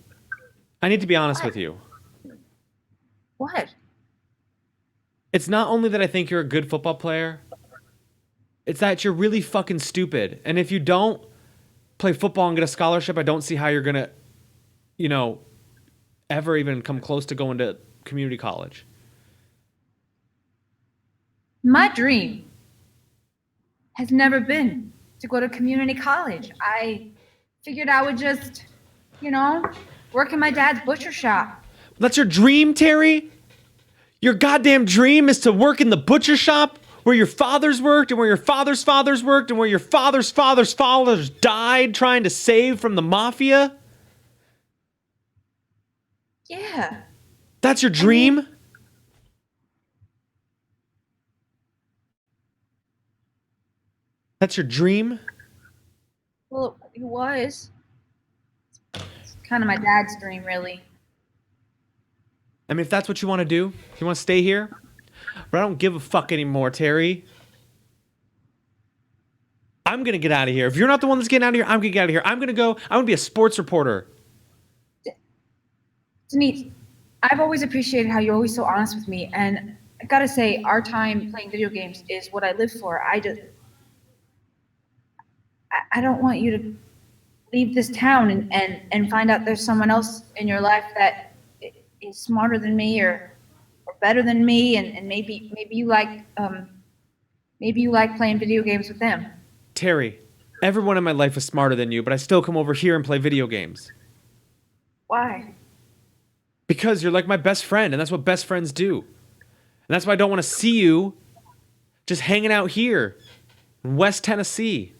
I need to be honest with you. What? It's not only that I think you're a good football player, it's that you're really fucking stupid. And if you don't play football and get a scholarship, I don't see how you're gonna, ever even come close to going to community college. My dream has never been to go to community college. I figured I would just, work in my dad's butcher shop. That's your dream, Terry? Your goddamn dream is to work in the butcher shop where your fathers worked and where your father's fathers worked and where your father's father's fathers died trying to save from the mafia? Yeah. That's your dream? That's your dream? Well, it was. It's kind of my dad's dream, really. I mean, if that's what you want to do, you want to stay here? But I don't give a fuck anymore, Terry. I'm going to get out of here. If you're not the one that's getting out of here, I'm going to get out of here. I'm going to be a sports reporter. Denise, I've always appreciated how you're always so honest with me. And I gotta say, our time playing video games is what I live for. I don't want you to leave this town and find out there's someone else in your life that is smarter than me or better than me, and maybe you like playing video games with them. Terry, everyone in my life is smarter than you, but I still come over here and play video games. Why? Because you're like my best friend, and that's what best friends do. And that's why I don't want to see you just hanging out here in West Tennessee.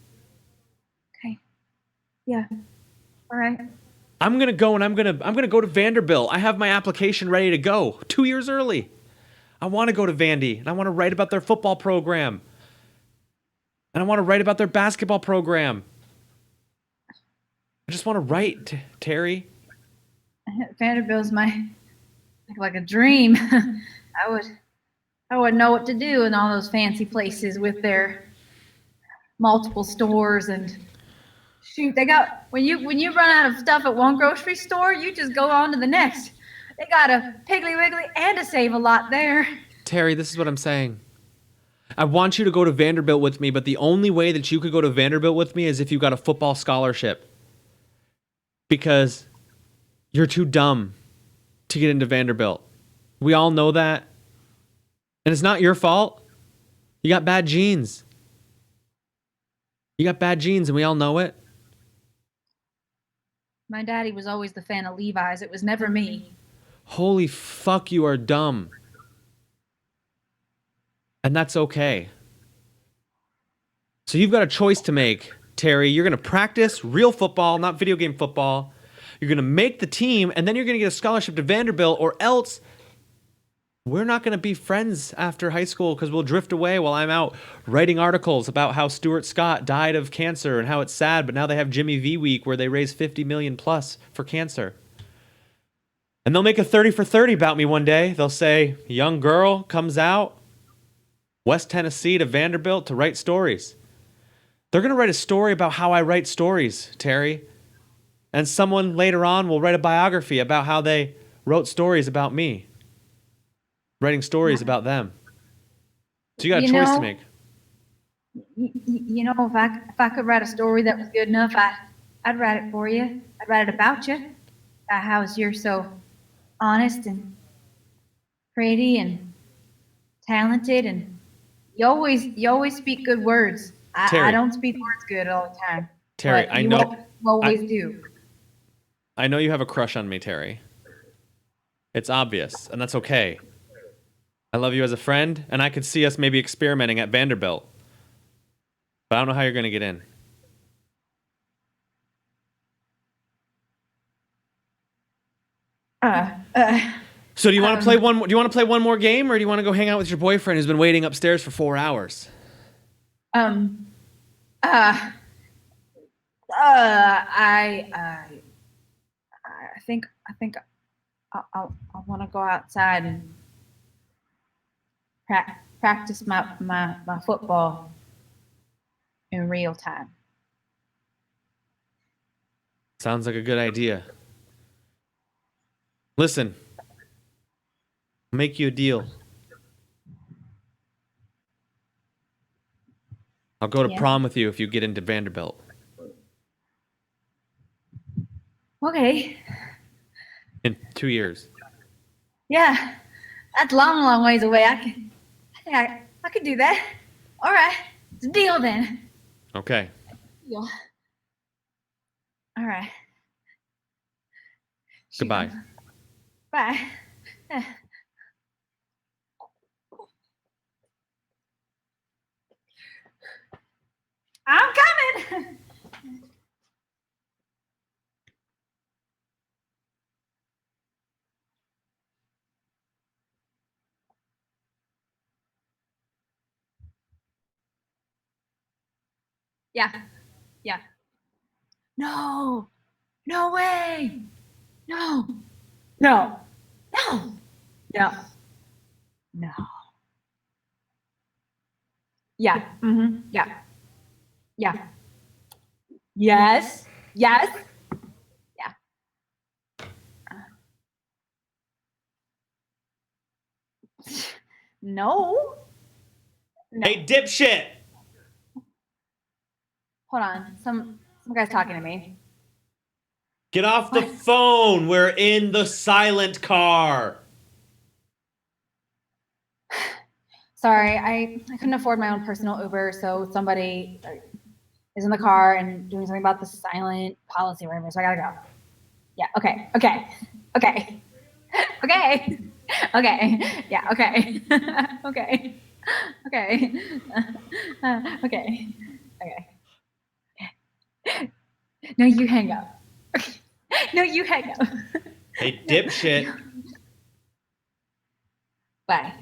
Okay. Yeah. All right. I'm gonna go and I'm gonna go to Vanderbilt. I have my application ready to go 2 years early. I want to go to Vandy, and I want to write about their football program, and I want to write about their basketball program. I just want to write, Terry. Vanderbilt's like a dream. I would know what to do in all those fancy places with their multiple stores and shoot. They got when you run out of stuff at one grocery store, you just go on to the next. They got a Piggly Wiggly and a Save a Lot there. Terry, this is what I'm saying. I want you to go to Vanderbilt with me, but the only way that you could go to Vanderbilt with me is if you got a football scholarship. Because you're too dumb to get into Vanderbilt. We all know that. And it's not your fault. You got bad genes. You got bad genes, and we all know it. My daddy was always the fan of Levi's. It was never me. Holy fuck, you are dumb. And that's okay. So you've got a choice to make, Terry. You're going to practice real football, not video game football. You're going to make the team, and then you're going to get a scholarship to Vanderbilt, or else we're not going to be friends after high school because we'll drift away while I'm out writing articles about how Stuart Scott died of cancer and how it's sad, but now they have Jimmy V Week where they raise 50 million plus for cancer. And they'll make a 30 for 30 about me one day. They'll say, young girl comes out, West Tennessee to Vanderbilt to write stories. They're going to write a story about how I write stories, Terry. And someone later on will write a biography about how they wrote stories about me. Writing stories about them. So you got a choice to make. If I could write a story that was good enough, I'd write it for you. I'd write it about you. How you're so honest and pretty and talented, and you always speak good words. Terry. I don't speak words good all the time. Terry, but I you know. always do. I know you have a crush on me, Terry. It's obvious, and that's okay. I love you as a friend, and I could see us maybe experimenting at Vanderbilt. But I don't know how you're gonna get in. So do you want to play one? Do you want to play one more game, or do you want to go hang out with your boyfriend who's been waiting upstairs for 4 hours? I think I want to go outside and practice my football in real time. Sounds like a good idea. Listen, I'll make you a deal. I'll go to prom with you if you get into Vanderbilt. Okay. In 2 years. Yeah, that's a long ways away. I could do that. All right, it's a deal then. Okay. Deal. All right. Goodbye. Bye. I'm coming. Yeah. No way. No. No. Yeah. Yeah. Yes. Yeah. No. Hey, dipshit! Hold on. Some guy's talking to me. Get off the phone. We're in the silent car. Sorry, I couldn't afford my own personal Uber, so somebody is in the car and doing something about the silent policy or whatever, so I gotta go. Yeah, okay. Yeah, okay. Okay. No, you hang up. No, you hang up. Hey, dipshit. Bye.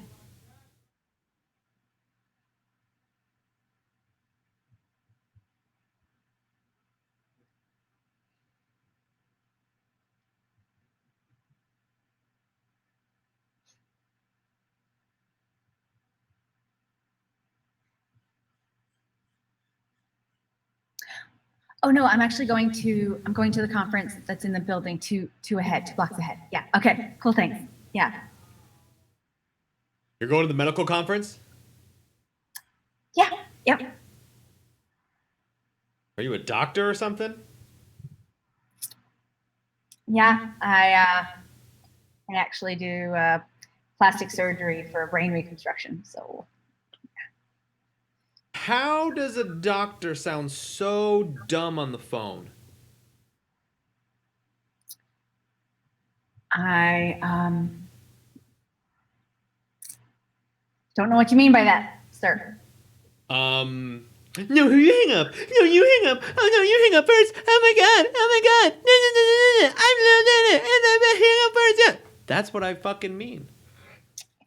Oh no, I'm going to the conference that's in the building two blocks ahead. Yeah. Okay. Cool. Thanks. Yeah. You're going to the medical conference? Yeah. Yep. Are you a doctor or something? Yeah. I actually do plastic surgery for brain reconstruction. So. How does a doctor sound so dumb on the phone? I don't know what you mean by that, sir. No, you hang up. No, you hang up. Oh, no, you hang up first. Oh my god. No. I'm hang up first. Yeah. That's what I fucking mean.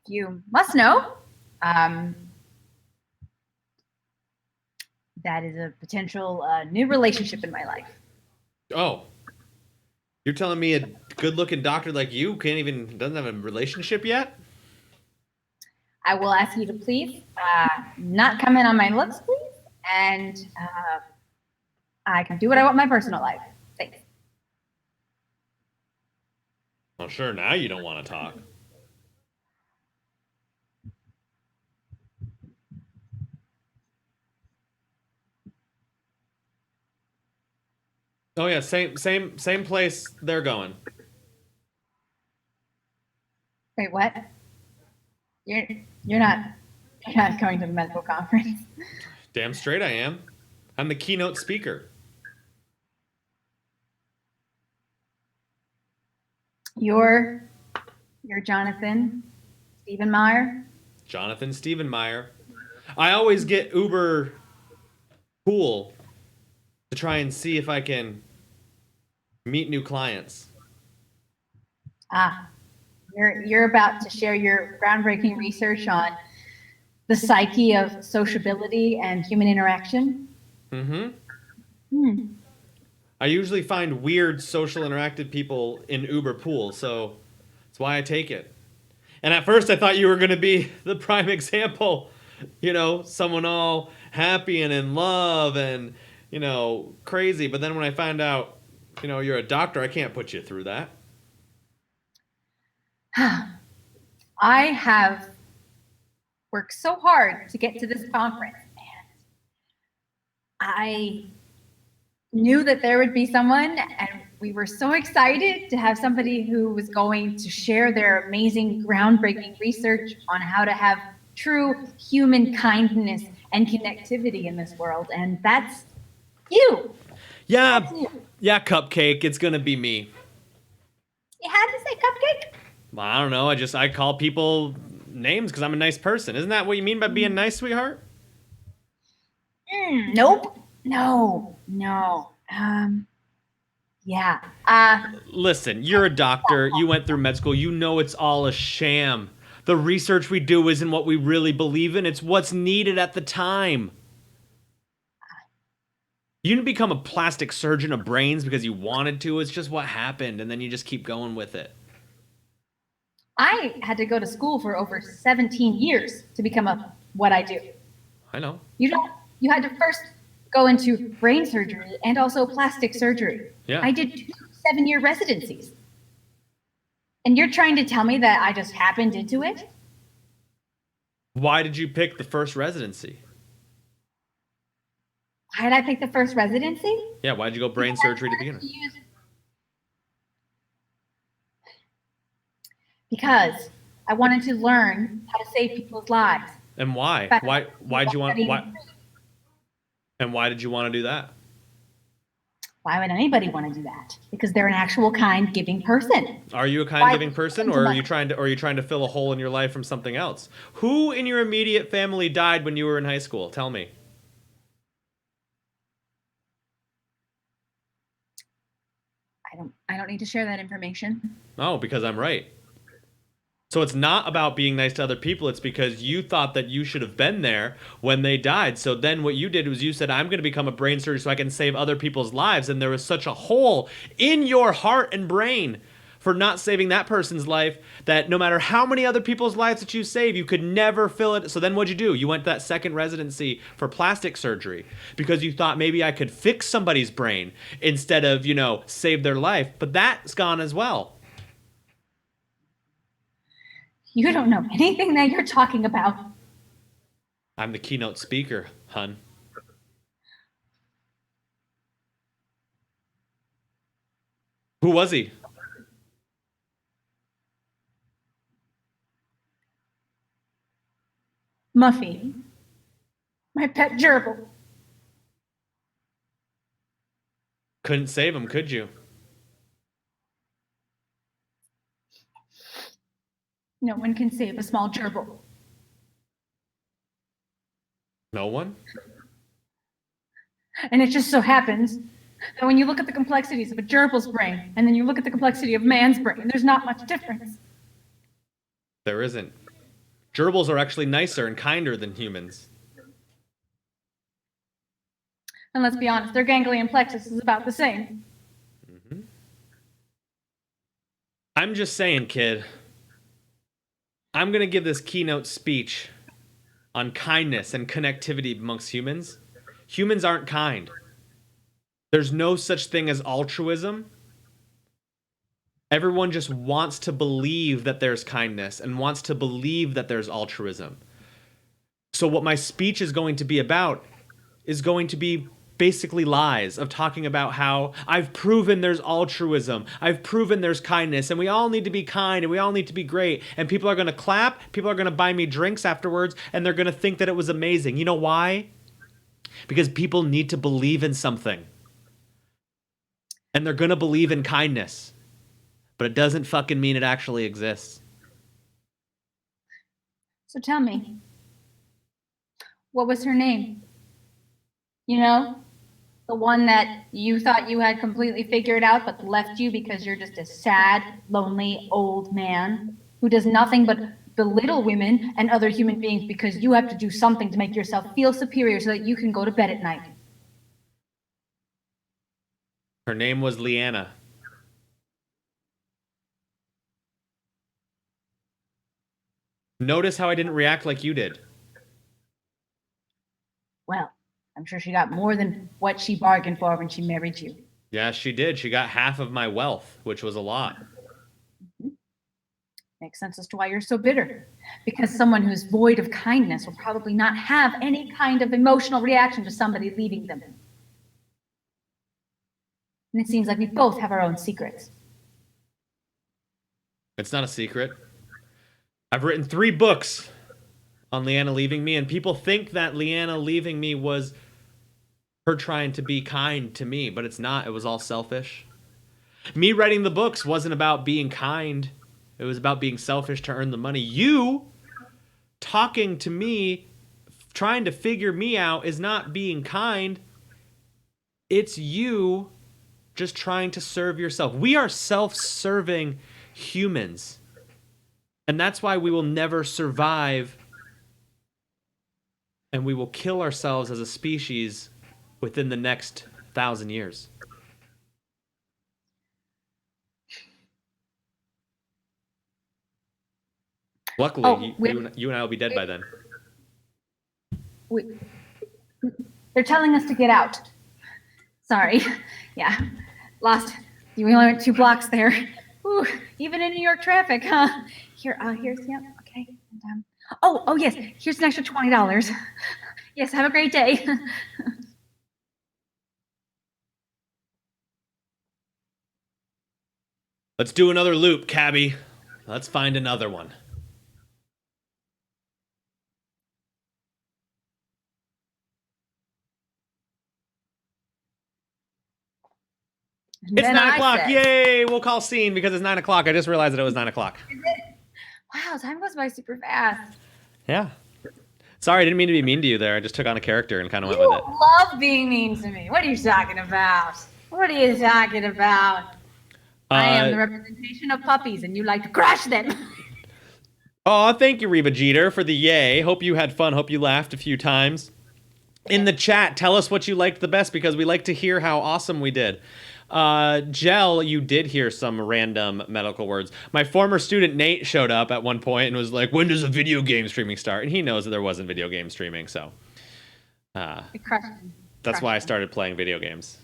You must know. That is a potential new relationship in my life. Oh. You're telling me a good-looking doctor like you doesn't have a relationship yet? I will ask you to please not comment on my looks, please, and I can do what I want in my personal life. Thanks. Well, sure, now you don't want to talk. Oh yeah, same place they're going. Wait, what? You're not going to the medical conference? Damn straight I am. I'm the keynote speaker. You're Jonathan Stephenmeyer. Jonathan Stephenmeyer. I always get uber cool to try and see if I can meet new clients. Ah, you're about to share your groundbreaking research on the psyche of sociability and human interaction. Mm-hmm. Hmm. I usually find weird social interactive people in Uber pool, so that's why I take it. And at first I thought you were going to be the prime example. You know, someone all happy and in love and, you know, crazy. But then when I find out, you know, you're a doctor, I can't put you through that. I have worked so hard to get to this conference, and I knew that there would be someone, and we were so excited to have somebody who was going to share their amazing, groundbreaking research on how to have true human kindness and connectivity in this world. And that's you. Yeah, That's you. yeah, Cupcake, it's going to be me. You had to say cupcake? Well, I don't know. I call people names because I'm a nice person. Isn't that what you mean by being nice, sweetheart? Nope. No. Yeah. Listen, you're a doctor. You went through med school. You know it's all a sham. The research we do isn't what we really believe in. It's what's needed at the time. You didn't become a plastic surgeon of brains because you wanted to. It's just what happened, and then you just keep going with it. I had to go to school for over 17 years to become what I do. I know. You had to first go into brain surgery and also plastic surgery. Yeah. I did 2 7-year residencies. And you're trying to tell me that I just happened into it? Why did you pick the first residency? Why did I pick the first residency? Yeah, why'd you go brain surgery to begin with? Because I wanted to learn how to save people's lives. And why? Why'd you want and why did you want to do that? Why would anybody want to do that? Because they're an actual kind giving person. Are you a kind giving person, or are you trying to fill a hole in your life from something else? Who in your immediate family died when you were in high school? Tell me. I don't need to share that information. Oh, because I'm right. So it's not about being nice to other people. It's because you thought that you should have been there when they died. So then what you did was you said, I'm going to become a brain surgeon so I can save other people's lives. And there was such a hole in your heart and brain for not saving that person's life that no matter how many other people's lives that you save, you could never fill it. So then what'd you do? You went to that second residency for plastic surgery because you thought maybe I could fix somebody's brain instead of, you know, save their life. But that's gone as well. You don't know anything that you're talking about. I'm the keynote speaker, hun. Who was he? Muffy. My pet gerbil. Couldn't save him, could you? No one can save a small gerbil. No one? And it just so happens that when you look at the complexities of a gerbil's brain and then you look at the complexity of man's brain, there's not much difference. There isn't. Gerbils are actually nicer and kinder than humans. And let's be honest, their ganglion plexus is about the same. Mm-hmm. I'm just saying, kid. I'm going to give this keynote speech on kindness and connectivity amongst humans. Humans aren't kind. There's no such thing as altruism. Everyone just wants to believe that there's kindness and wants to believe that there's altruism. So what my speech is going to be about is going to be basically lies of talking about how I've proven there's altruism, I've proven there's kindness, and we all need to be kind and we all need to be great, and people are going to clap, people are going to buy me drinks afterwards, and they're going to think that it was amazing. You know why? Because people need to believe in something. And they're going to believe in kindness. But it doesn't fucking mean it actually exists. So tell me, what was her name? You know, the one that you thought you had completely figured out but left you because you're just a sad, lonely old man who does nothing but belittle women and other human beings because you have to do something to make yourself feel superior so that you can go to bed at night. Her name was Leanna. Notice how I didn't react like you did. Well, I'm sure she got more than what she bargained for when she married you. Yes, she did. She got half of my wealth, which was a lot. Makes sense as to why you're so bitter. Because someone who's void of kindness will probably not have any kind of emotional reaction to somebody leaving them. And it seems like we both have our own secrets. It's not a secret. I've written 3 books on Leanna leaving me, and people think that Leanna leaving me was her trying to be kind to me, but it's not. It was all selfish. Me writing the books wasn't about being kind. It was about being selfish to earn the money. You talking to me, trying to figure me out, is not being kind. It's you just trying to serve yourself. We are self-serving humans. And that's why we will never survive, and we will kill ourselves as a species within the next 1,000 years. Luckily, you and I will be dead by then. They're telling us to get out. Sorry. Yeah. Lost. You only went 2 blocks there. Ooh, even in New York traffic, huh? Here's, yeah, okay. And, oh, yes. Here's an extra $20. Yes, have a great day. Let's do another loop, Cabby. Let's find another one. It's 9 o'clock. Yay! We'll call scene because it's 9 o'clock. I just realized that it was 9 o'clock. Wow, time goes by super fast. Yeah. Sorry, I didn't mean to be mean to you there. I just took on a character and kind of went with it. You love being mean to me. What are you talking about? What are you talking about? I am the representation of puppies, and you like to crush them. Oh, thank you, Reba Jeter, for the yay. Hope you had fun. Hope you laughed a few times. In the chat, tell us what you liked the best because we like to hear how awesome we did. Jell, you did hear some random medical words. My former student Nate showed up at one point and was like, when does a video game streaming start? And he knows that there wasn't video game streaming, so that's why I started playing video games.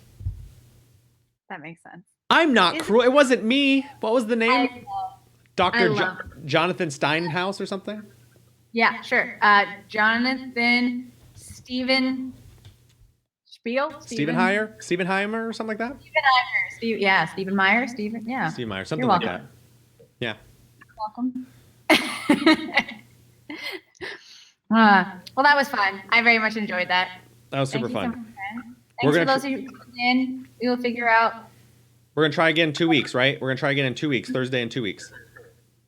That makes sense. I'm not cruel. It wasn't me. What was the name? Dr. Jonathan Steinhaus or something? Yeah, sure. Jonathan Stephen Stephenheimer or something like that? Stephenheimer. Stephen Meyer. Stephen Meyer, something like that. Yeah. Welcome. Well, that was fun. I very much enjoyed that. That was super fun. So Thanks for those who tuned in. We will figure out. We're going to try again in 2 weeks, right? We're going to try again in 2 weeks, Thursday in 2 weeks.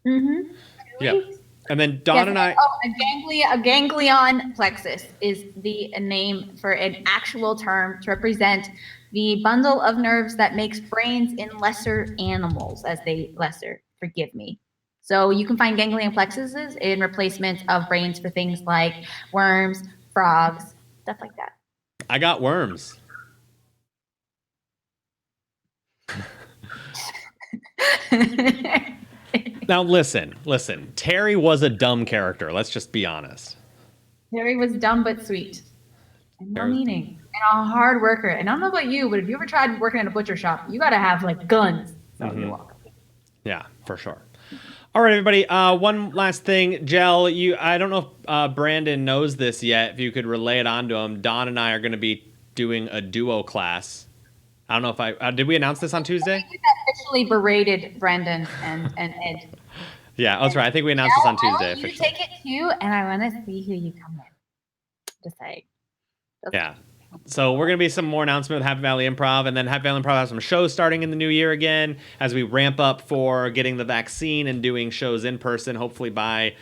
Mm-hmm. Yeah. And then Dawn and I... a ganglion plexus is the name for an actual term to represent the bundle of nerves that makes brains in lesser animals as they forgive me. So you can find ganglion plexuses in replacement of brains for things like worms, frogs, stuff like that. I got worms. Now listen. Terry was a dumb character. Let's just be honest. Terry was dumb but sweet. And well-meaning. And a hard worker. And I don't know about you, but if you ever tried working in a butcher shop, you got to have like guns. So you're welcome. Yeah, for sure. All right, everybody. One last thing, Jell. I don't know if Brandon knows this yet. If you could relay it on to him, Dawn and I are going to be doing a duo class. I don't know if did we announce this on Tuesday? We officially berated Brendan and Ed. Yeah, that's right. I think we announced this on Tuesday. You take it too, and I want to see who you come in. Just saying. Yeah. So we're going to be some more announcement with Happy Valley Improv, and then Happy Valley Improv has some shows starting in the new year again as we ramp up for getting the vaccine and doing shows in person, hopefully by,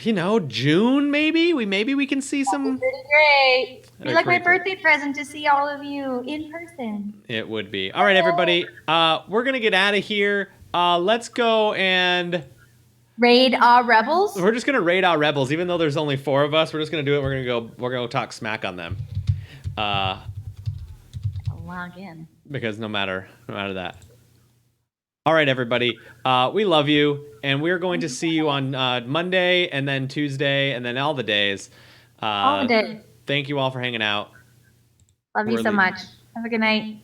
June, maybe? Maybe we can see some... Pretty great. It'd be like my birthday present to see all of you in person. It would be. All right, everybody. We're going to get out of here. Let's go and... Raid our rebels. We're just gonna raid our rebels, even though there's only 4 of us. We're just gonna do it. We're gonna go talk smack on them. I'll log in. Because no matter that. All right, everybody. We love you, and we're going to see you on Monday, and then Tuesday, and then all the days. All the day. Thank you all for hanging out. Love you so much. Have a good night.